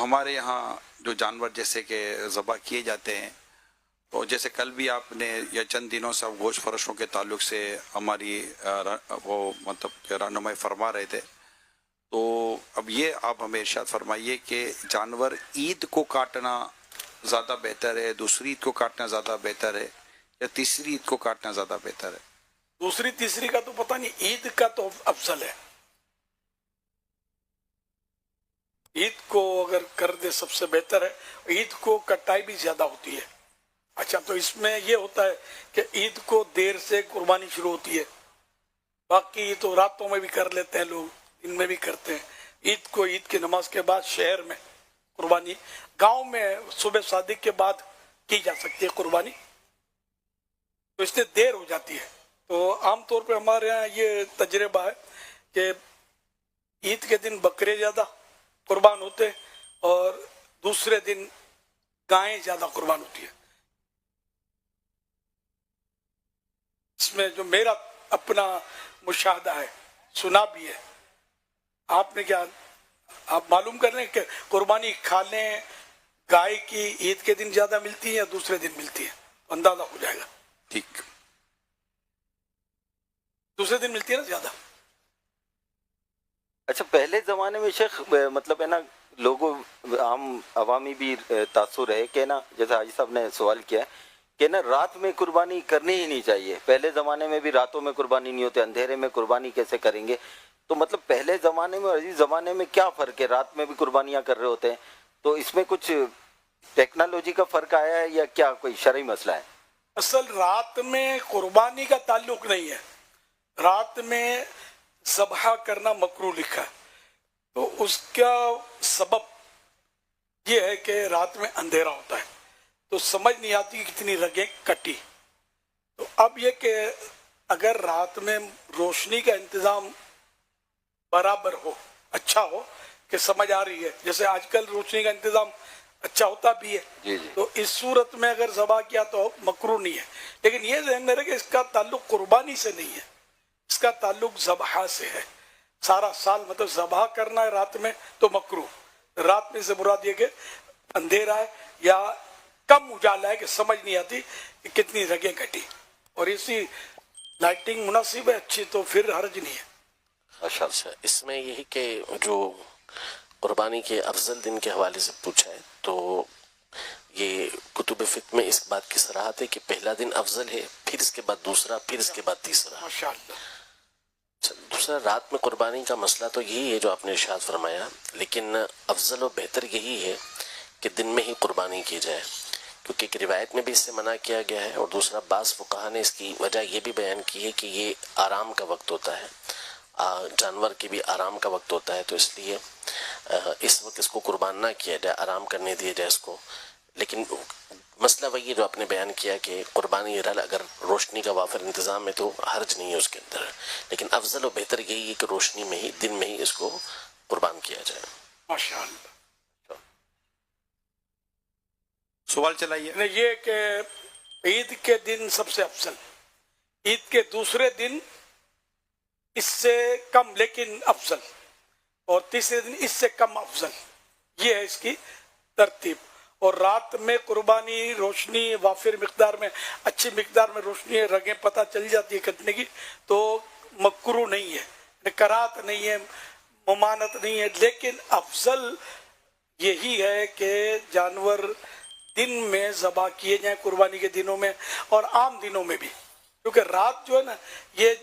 ہمارے یہاں جو جانور جیسے کہ ذبح کیے جاتے ہیں، تو جیسے کل بھی آپ نے یا چند دنوں سے گوشت فروشوں کے تعلق سے ہماری وہ مطلب کہ رہنمائی فرما رہے تھے، تو اب یہ آپ ہمیں ارشاد فرمائیے کہ جانور عید کو کاٹنا زیادہ بہتر ہے، دوسری عید کو کاٹنا زیادہ بہتر ہے، یا تیسری عید کو کاٹنا زیادہ بہتر ہے؟ دوسری تیسری کا تو پتہ نہیں، عید کا تو افضل ہے. عید کو اگر کر دے سب سے بہتر ہے. عید کو کٹائی بھی زیادہ ہوتی ہے. اچھا، تو اس میں یہ ہوتا ہے کہ عید کو دیر سے قربانی شروع ہوتی ہے، باقی تو راتوں میں بھی کر لیتے ہیں لوگ، دن میں بھی کرتے ہیں. عید کو عید کی نماز کے بعد شہر میں قربانی، گاؤں میں صبح صادق کے بعد کی جا سکتی ہے قربانی، تو اس سے دیر ہو جاتی ہے. تو عام طور پہ ہمارے یہاں یہ تجربہ ہے کہ عید کے دن بکرے زیادہ قربان ہوتے اور دوسرے دن گائیں زیادہ قربان ہوتی ہے. اس میں جو میرا اپنا مشاہدہ ہے، سنا بھی ہے. آپ نے کیا، آپ معلوم کر رہے ہیں کہ قربانی کھالیں گائے کی عید کے دن زیادہ ملتی ہے یا دوسرے دن ملتی ہے؟ اندازہ ہو جائے گا. ٹھیک، دوسرے دن ملتی ہے نا زیادہ. اچھا، پہلے زمانے میں شیخ مطلب ہے نا، لوگوں عام عوامی بھی تاثر ہے کہ نا، جیسے حاجی صاحب نے سوال کیا ہے کہ نا رات میں قربانی کرنی ہی نہیں چاہیے. پہلے زمانے میں بھی راتوں میں قربانی نہیں ہوتی، اندھیرے میں قربانی کیسے کریں گے؟ تو مطلب پہلے زمانے میں اور اس زمانے میں کیا فرق ہے؟ رات میں بھی قربانیاں کر رہے ہوتے ہیں، تو اس میں کچھ ٹیکنالوجی کا فرق آیا ہے یا کیا کوئی شرعی مسئلہ ہے؟ اصل رات میں قربانی کا تعلق نہیں ہے، رات میں ذبح کرنا مکروہ لکھا ہے. تو اس کا سبب یہ ہے کہ رات میں اندھیرا ہوتا ہے تو سمجھ نہیں آتی کتنی رگیں کٹی. تو اب یہ کہ اگر رات میں روشنی کا انتظام برابر ہو، اچھا ہو، کہ سمجھ آ رہی ہے، جیسے آج کل روشنی کا انتظام اچھا ہوتا بھی ہے، جی جی. تو اس صورت میں اگر ذبح کیا تو مکروہ نہیں ہے. لیکن یہ ذہن میں رہے کہ اس کا تعلق قربانی سے نہیں ہے، اس کا تعلق ذبح سے ہے. سارا سال مطلب ذبح کرنا ہے رات میں تو مکروہ. رات میں سے مراد یہ کہ اندھیرا ہے یا کم اجالا ہے کہ سمجھ نہیں آتی کہ کتنی رگیں کٹی، اور اسی لائٹنگ مناسب ہے اچھی تو پھر حرج نہیں ہے. اچھا، اس میں یہی کہ جو قربانی کے افضل دن کے حوالے سے پوچھا ہے، تو یہ کتب فقہ میں اس بات کی صراحت ہے کہ پہلا دن افضل ہے، پھر اس کے بعد دوسرا، پھر اس کے بعد تیسرا. ماشاءاللہ. دوسرا، رات میں قربانی کا مسئلہ تو یہی ہے جو آپ نے ارشاد فرمایا، لیکن افضل و بہتر یہی ہے کہ دن میں ہی قربانی کی جائے، کیونکہ ایک روایت میں بھی اس سے منع کیا گیا ہے، اور دوسرا بعض فقہا نے اس کی وجہ یہ بھی بیان کی ہے کہ یہ آرام کا وقت ہوتا ہے، جانور کے بھی آرام کا وقت ہوتا ہے، تو اس لیے اس وقت اس کو قربان نہ کیا جائے، آرام کرنے دیا جائے اس کو. لیکن مسئلہ وہی جو آپ نے بیان کیا کہ قربانی اگر روشنی کا وافر انتظام ہے تو حرج نہیں ہے اس کے اندر، لیکن افضل و بہتر یہی ہے کہ روشنی میں ہی، دن میں ہی اس کو قربان کیا جائے. ماشاءاللہ. سوال چلائیے. یہ کہ عید کے دن سب سے افضل، عید کے دوسرے دن اس سے کم لیکن افضل، اور تیسرے دن اس سے کم افضل، یہ ہے اس کی ترتیب. اور رات میں قربانی روشنی وافر مقدار میں، اچھی مقدار میں روشنی، رگیں پتہ چل جاتی ہے کٹنے کی، تو مکروہ نہیں ہے، کراہت نہیں ہے، ممانعت نہیں ہے. لیکن افضل یہی ہے کہ جانور دن میں ذبح کیے جائیں قربانی کے دنوں میں اور عام دنوں میں بھی، کیونکہ رات جو ہے نا یہ